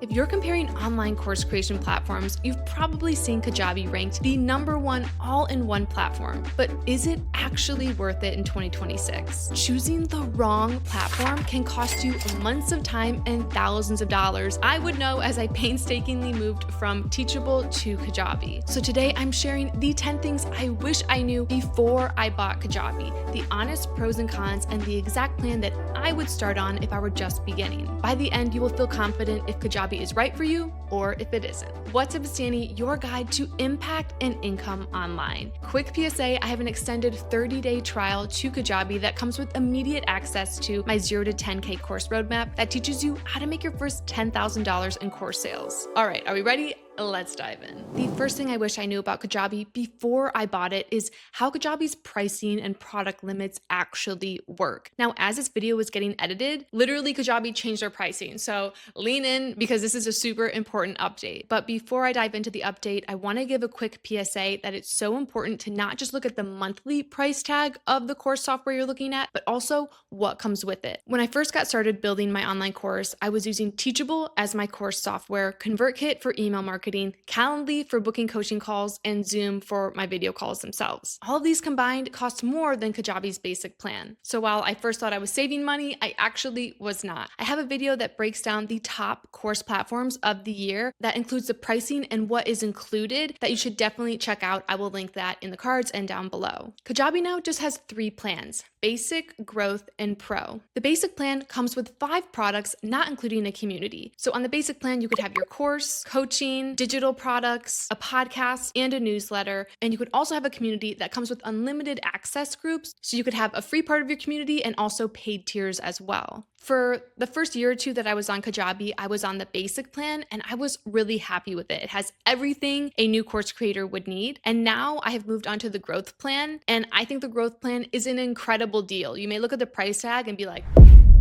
If you're comparing online course creation platforms, you've probably seen Kajabi ranked the #1 all-in-one platform. But is it actually worth it in 2026? Choosing the wrong platform can cost you months of time and thousands of dollars. I would know as I painstakingly moved from Teachable to Kajabi. So today I'm sharing the 10 things I wish I knew before I bought Kajabi, the honest pros and cons, and the exact plan that I would start on if I were just beginning. By the end, you will feel confident if Kajabi is right for you or if it isn't. What's Up Stanny, your guide to impact and income online. Quick PSA, I have an extended 30-day trial to Kajabi that comes with immediate access to my 0 to 10K course roadmap that teaches you how to make your first $10,000 in course sales. All right, are we ready? Let's dive in. The first thing I wish I knew about Kajabi before I bought it is how Kajabi's pricing and product limits actually work. Now, as this video was getting edited, literally Kajabi changed their pricing. So lean in because this is a super important update. But before I dive into the update, I want to give a quick PSA that it's so important to not just look at the monthly price tag of the course software you're looking at, but also what comes with it. When I first got started building my online course, I was using Teachable as my course software, ConvertKit for email marketing, Calendly for booking coaching calls, and Zoom for my video calls themselves. All of these combined cost more than Kajabi's basic plan. So while I first thought I was saving money, I actually was not. I have a video that breaks down the top course platforms of the year that includes the pricing and what is included that you should definitely check out. I will link that in the cards and down below. Kajabi now just has 3 plans: Basic, Growth, and Pro. The basic plan comes with 5 products, not including a community. So on the basic plan, you could have your course, coaching, digital products, a podcast, and a newsletter. And you could also have a community that comes with unlimited access groups. So you could have a free part of your community and also paid tiers as well. For the first year or 2 that I was on Kajabi, I was on the basic plan and I was really happy with it. It has everything a new course creator would need. And now I have moved on to the growth plan. And I think the growth plan is an incredible deal. You may look at the price tag and be like,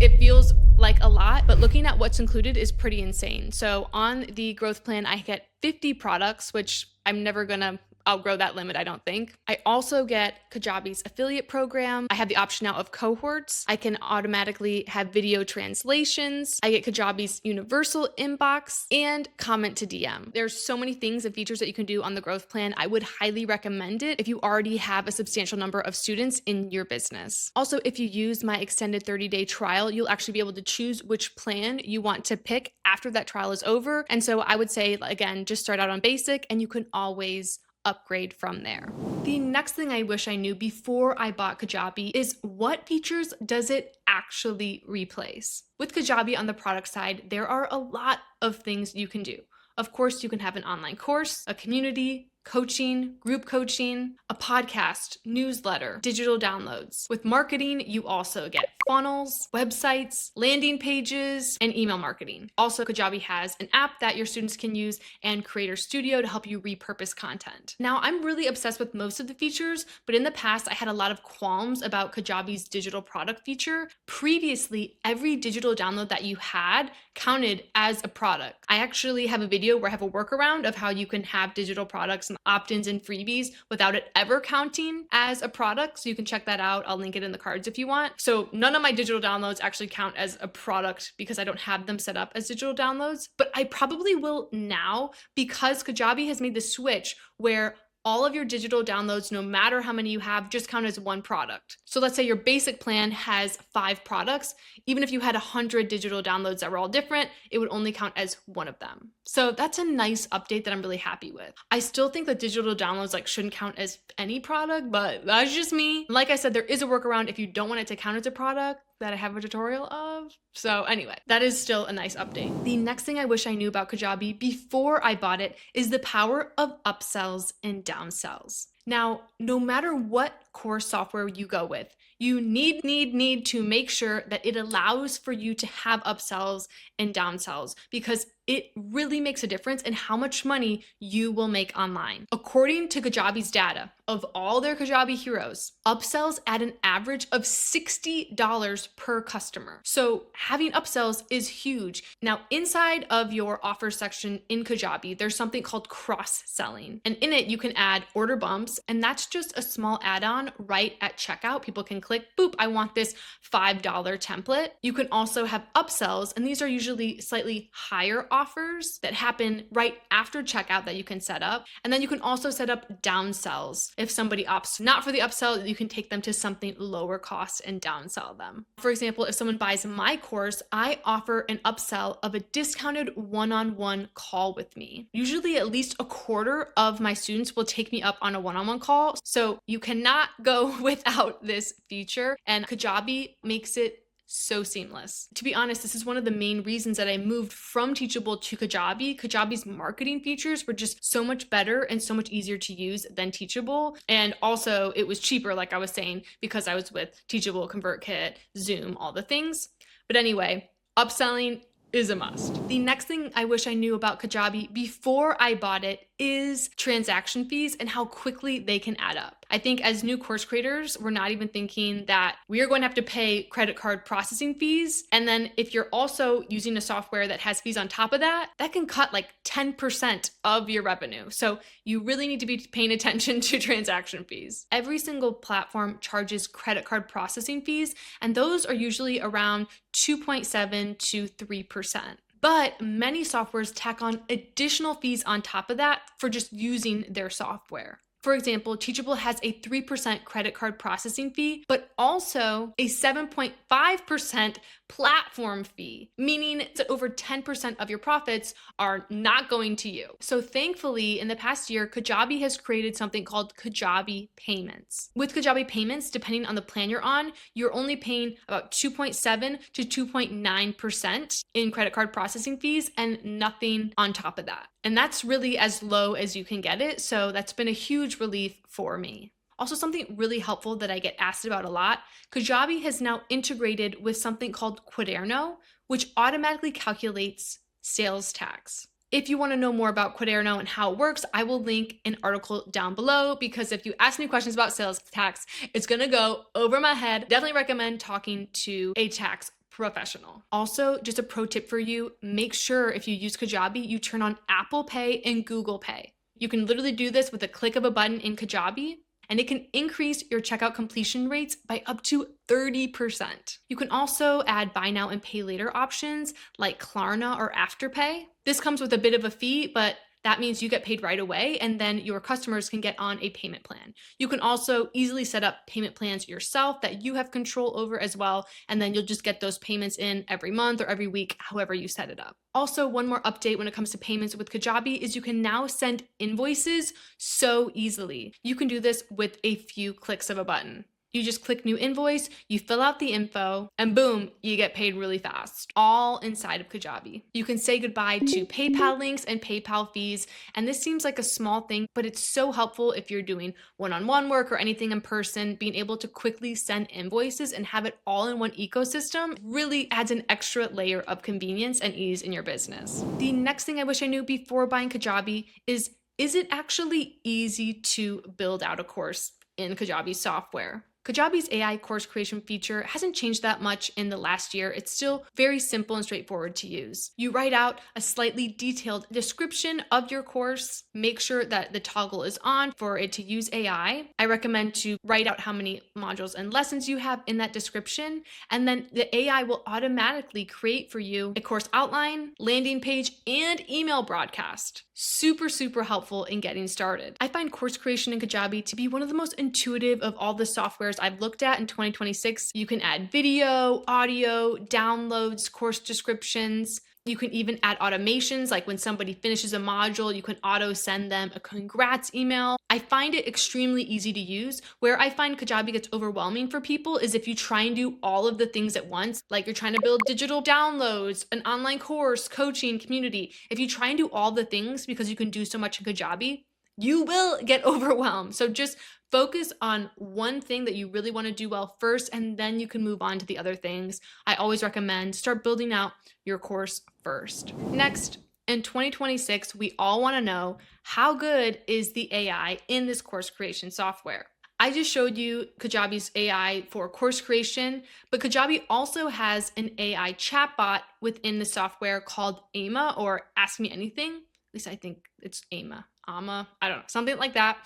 it feels like a lot, but looking at what's included is pretty insane. So on the growth plan, I get 50 products, which I'm never gonna outgrow that limit, I don't think. I also get Kajabi's affiliate program. I have the option now of cohorts. I can automatically have video translations. I get Kajabi's universal inbox and comment to DM. There's so many things and features that you can do on the growth plan. I would highly recommend it if you already have a substantial number of students in your business. Also, if you use my extended 30-day trial, you'll actually be able to choose which plan you want to pick after that trial is over. And so I would say, again, just start out on basic and you can always upgrade from there. The next thing I wish I knew before I bought Kajabi is what features does it actually replace? With Kajabi on the product side, there are a lot of things you can do. Of course, you can have an online course, a community, coaching, group coaching, a podcast, newsletter, digital downloads. With marketing, you also get funnels, websites, landing pages, and email marketing. Also, Kajabi has an app that your students can use and Creator Studio to help you repurpose content. Now, I'm really obsessed with most of the features, but in the past, I had a lot of qualms about Kajabi's digital product feature. Previously, every digital download that you had counted as a product. I actually have a video where I have a workaround of how you can have digital products and opt-ins and freebies without it ever counting as a product. So you can check that out. I'll link it in the cards if you want. So none of my digital downloads actually count as a product because I don't have them set up as digital downloads, but I probably will now because Kajabi has made the switch where all of your digital downloads, no matter how many you have, just count as one product. So let's say your basic plan has 5 products. Even if you had 100 digital downloads that were all different, it would only count as one of them. So that's a nice update that I'm really happy with. I still think that digital downloads shouldn't count as any product, but that's just me. Like I said, there is a workaround if you don't want it to count as a product that I have a tutorial of. So anyway, that is still a nice update. The next thing I wish I knew about Kajabi before I bought it is the power of upsells and downsells. Now, no matter what course software you go with, you need to make sure that it allows for you to have upsells and downsells because it really makes a difference in how much money you will make online. According to Kajabi's data, of all their Kajabi heroes, upsells add an average of $60 per customer. So having upsells is huge. Now, inside of your offer section in Kajabi, there's something called cross-selling. And in it, you can add order bumps, and that's just a small add-on right at checkout. People can click click, boop, I want this $5 template. You can also have upsells, and these are usually slightly higher offers that happen right after checkout that you can set up. And then you can also set up downsells. If somebody opts not for the upsell, you can take them to something lower cost and downsell them. For example, if someone buys my course, I offer an upsell of a discounted one-on-one call with me. Usually at least a quarter of my students will take me up on a one-on-one call. So you cannot go without this feature, and Kajabi makes it so seamless. To be honest, this is one of the main reasons that I moved from Teachable to Kajabi. Kajabi's marketing features were just so much better and so much easier to use than Teachable. And also it was cheaper, like I was saying, because I was with Teachable, ConvertKit, Zoom, all the things. But anyway, upselling is a must. The next thing I wish I knew about Kajabi before I bought it is transaction fees and how quickly they can add up. I think as new course creators, we're not even thinking that we are going to have to pay credit card processing fees. And then if you're also using a software that has fees on top of that, that can cut like 10% of your revenue. So you really need to be paying attention to transaction fees. Every single platform charges credit card processing fees, and those are usually around 2.7 to 3%. But many softwares tack on additional fees on top of that for just using their software. For example, Teachable has a 3% credit card processing fee, but also a 7.5% platform fee, meaning that over 10% of your profits are not going to you. So thankfully, in the past year, Kajabi has created something called Kajabi Payments. With Kajabi Payments, depending on the plan you're on, you're only paying about 2.7 to 2.9% in credit card processing fees and nothing on top of that. And that's really as low as you can get it. So that's been a huge relief for me. Also, something really helpful that I get asked about a lot, Kajabi has now integrated with something called Quaderno, which automatically calculates sales tax. If you want to know more about Quaderno and how it works, I will link an article down below, because if you ask me questions about sales tax, it's going to go over my head. Definitely recommend talking to a tax professional. Also, just a pro tip for you, make sure if you use Kajabi, you turn on Apple Pay and Google Pay. You can literally do this with a click of a button in Kajabi, and it can increase your checkout completion rates by up to 30%. You can also add buy now and pay later options like Klarna or Afterpay. This comes with a bit of a fee, but that means you get paid right away, and then your customers can get on a payment plan. You can also easily set up payment plans yourself that you have control over as well, and then you'll just get those payments in every month or every week, however you set it up. Also, one more update when it comes to payments with Kajabi is you can now send invoices so easily. You can do this with a few clicks of a button. You just click new invoice, you fill out the info, and boom, you get paid really fast, all inside of Kajabi. You can say goodbye to PayPal links and PayPal fees, and this seems like a small thing, but it's so helpful if you're doing one-on-one work or anything in person. Being able to quickly send invoices and have it all in one ecosystem really adds an extra layer of convenience and ease in your business. The next thing I wish I knew before buying Kajabi is it actually easy to build out a course in Kajabi software? Kajabi's AI course creation feature hasn't changed that much in the last year. It's still very simple and straightforward to use. You write out a slightly detailed description of your course. Make sure that the toggle is on for it to use AI. I recommend to write out how many modules and lessons you have in that description, and then the AI will automatically create for you a course outline, landing page, and email broadcast. Super, super helpful in getting started. I find course creation in Kajabi to be one of the most intuitive of all the softwares I've looked at in 2026. You can add video, audio, downloads, course descriptions. You can even add automations, like when somebody finishes a module, you can auto send them a congrats email. I find it extremely easy to use. Where I find Kajabi gets overwhelming for people is if you try and do all of the things at once, like you're trying to build digital downloads, an online course, coaching, community. If you try and do all the things because you can do so much in Kajabi, you will get overwhelmed. So just focus on one thing that you really want to do well first, and then you can move on to the other things. I always recommend start building out your course first. Next, in 2026, we all want to know, how good is the AI in this course creation software? I just showed you Kajabi's AI for course creation, but Kajabi also has an AI chatbot within the software called AMA, or Ask Me Anything. At least I think it's AMA. I don't know, something like that.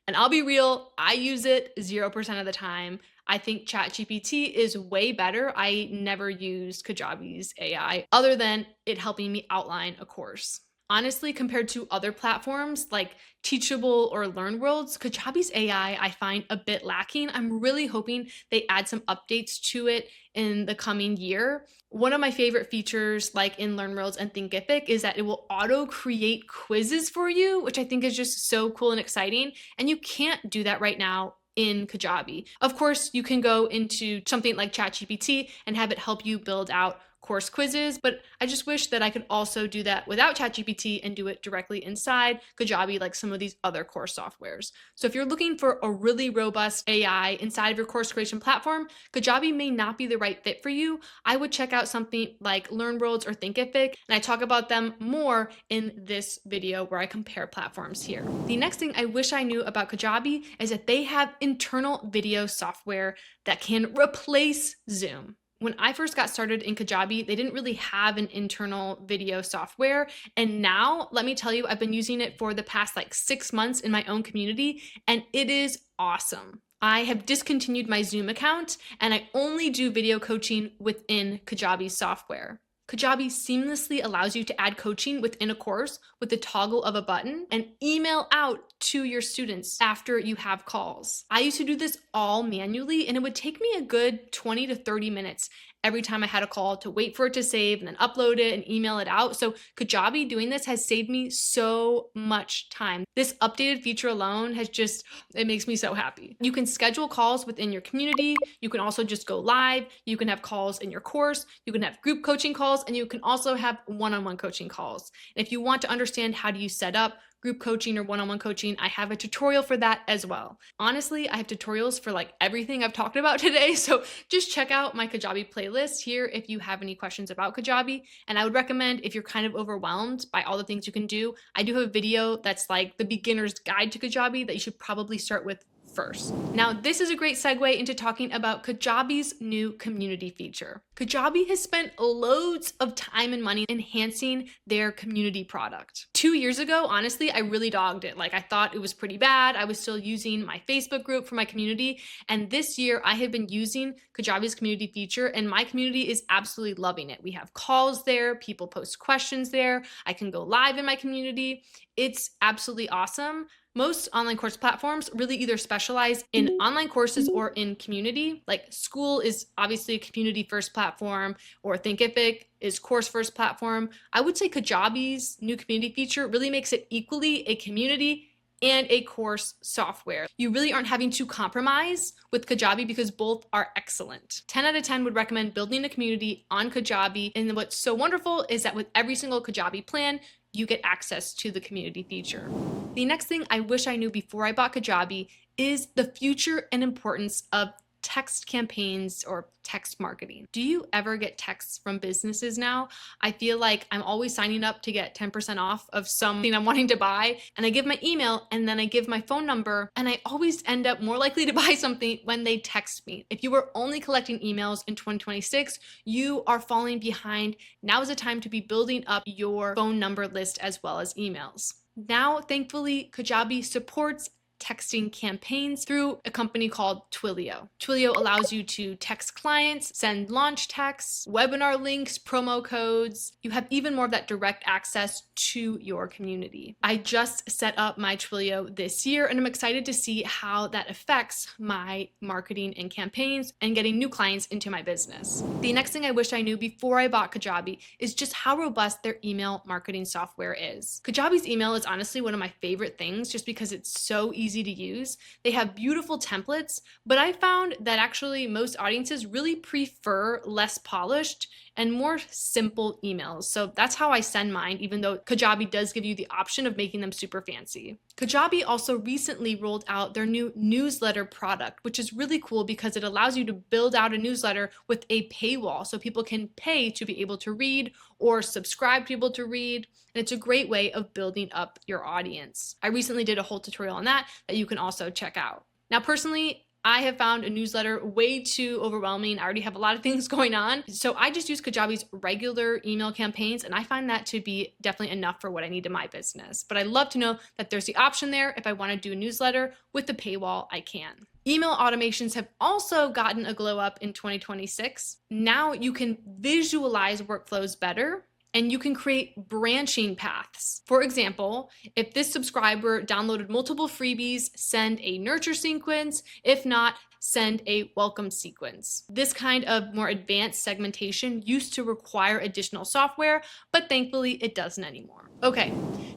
And I'll be real, I use it 0% of the time. I think ChatGPT is way better. I never used Kajabi's AI other than it helping me outline a course. Honestly, compared to other platforms like Teachable or LearnWorlds, Kajabi's AI I find a bit lacking. I'm really hoping they add some updates to it in the coming year. One of my favorite features, like in LearnWorlds and Thinkific, is that it will auto create quizzes for you, which I think is just so cool and exciting. And you can't do that right now in Kajabi. Of course, you can go into something like ChatGPT and have it help you build out course quizzes, but I just wish that I could also do that without ChatGPT and do it directly inside Kajabi like some of these other course softwares. So if you're looking for a really robust AI inside of your course creation platform, Kajabi may not be the right fit for you. I would check out something like LearnWorlds or Thinkific, and I talk about them more in this video where I compare platforms here. The next thing I wish I knew about Kajabi is that they have internal video software that can replace Zoom. When I first got started in Kajabi, they didn't really have an internal video software. And now, let me tell you, I've been using it for the past like 6 months in my own community, and it is awesome. I have discontinued my Zoom account, and I only do video coaching within Kajabi software. Kajabi seamlessly allows you to add coaching within a course with the toggle of a button and email out to your students after you have calls. I used to do this all manually, and it would take me a good 20 to 30 minutes every time I had a call to wait for it to save and then upload it and email it out. So Kajabi doing this has saved me so much time. This updated feature alone it makes me so happy. You can schedule calls within your community. You can also just go live. You can have calls in your course. You can have group coaching calls, and you can also have one-on-one coaching calls. And if you want to understand how do you set up group coaching or one-on-one coaching, I have a tutorial for that as well. Honestly, I have tutorials for like everything I've talked about today, so just check out my Kajabi playlist here if you have any questions about Kajabi. And I would recommend, if you're kind of overwhelmed by all the things you can do, I do have a video that's like the beginner's guide to Kajabi that you should probably start with first. Now, this is a great segue into talking about Kajabi's new community feature. Kajabi has spent loads of time and money enhancing their community product. 2 years ago, honestly, I really dogged it. Like, I thought it was pretty bad. I was still using my Facebook group for my community. And this year, I have been using Kajabi's community feature, and my community is absolutely loving it. We have calls there. People post questions there. I can go live in my community. It's absolutely awesome. Most online course platforms really either specialize in online courses or in community. Like School is obviously a community first platform, or Thinkific is course first platform. I would say Kajabi's new community feature really makes it equally a community and a course software. You really aren't having to compromise with Kajabi because both are excellent. 10 out of 10 would recommend building a community on Kajabi. And what's so wonderful is that with every single Kajabi plan, you get access to the community feature. The next thing I wish I knew before I bought Kajabi is the future and importance of text campaigns or text marketing. Do you ever get texts from businesses now? I feel like I'm always signing up to get 10% off of something I'm wanting to buy, and I give my email and then I give my phone number, and I always end up more likely to buy something when they text me. If you were only collecting emails in 2026, you are falling behind. Now is the time to be building up your phone number list as well as emails. Now, thankfully, Kajabi supports texting campaigns through a company called Twilio. Twilio allows you to text clients, send launch texts, webinar links, promo codes. You have even more of that direct access to your community. I just set up my Twilio this year, and I'm excited to see how that affects my marketing and campaigns and getting new clients into my business. The next thing I wish I knew before I bought Kajabi is just how robust their email marketing software is. Kajabi's email is honestly one of my favorite things just because it's so easy to use. They have beautiful templates, but I found that actually most audiences really prefer less polished and more simple emails. So that's how I send mine, even though Kajabi does give you the option of making them super fancy. Kajabi also recently rolled out their new newsletter product, which is really cool because it allows you to build out a newsletter with a paywall so people can pay to be able to read or subscribe to be able to read. And it's a great way of building up your audience. I recently did a whole tutorial on that you can also check out. Now, personally, I have found a newsletter way too overwhelming. I already have a lot of things going on. So I just use Kajabi's regular email campaigns, and I find that to be definitely enough for what I need in my business. But I love to know that there's the option there. If I want to do a newsletter with the paywall, I can. Email automations have also gotten a glow up in 2026. Now you can visualize workflows better, and you can create branching paths. For example, if this subscriber downloaded multiple freebies, send a nurture sequence. If not, send a welcome sequence. This kind of more advanced segmentation used to require additional software, but thankfully it doesn't anymore. Okay,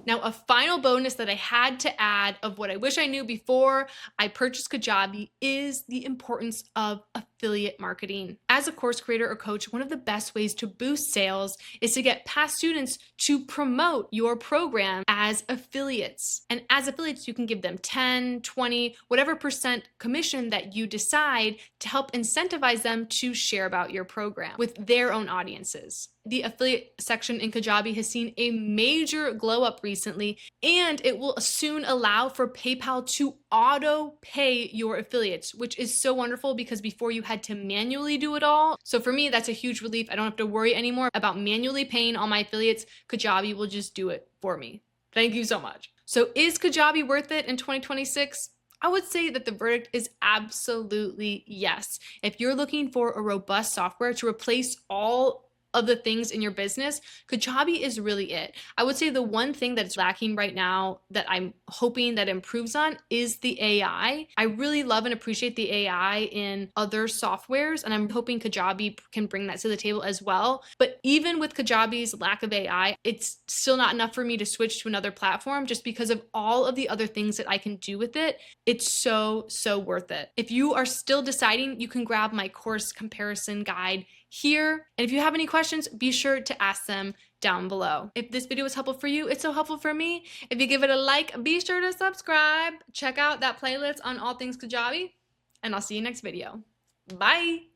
now a final bonus that I had to add of what I wish I knew before I purchased Kajabi is the importance of affiliate marketing. As a course creator or coach, one of the best ways to boost sales is to get past students to promote your program as affiliates. And as affiliates, you can give them 10, 20, whatever percent commission that you decide to help incentivize them to share about your program with their own audiences. The affiliate section in Kajabi has seen a major glow up recently, and it will soon allow for PayPal to auto pay your affiliates, which is so wonderful because before you had to manually do it all. So for me, that's a huge relief. I don't have to worry anymore about manually paying all my affiliates. Kajabi will just do it for me. Thank you so much. So is Kajabi worth it in 2026? I would say that the verdict is absolutely yes. If you're looking for a robust software to replace all of the things in your business, Kajabi is really it. I would say the one thing that's lacking right now that I'm hoping that improves on is the AI. I really love and appreciate the AI in other softwares, and I'm hoping Kajabi can bring that to the table as well. But even with Kajabi's lack of AI, it's still not enough for me to switch to another platform just because of all of the other things that I can do with it. It's so worth it. If you are still deciding, you can grab my course comparison guide here. And if you have any questions, be sure to ask them down below. If this video was helpful for you, it's so helpful for me. If you give it a like, be sure to subscribe. Check out that playlist on all things Kajabi, and I'll see you next video. Bye.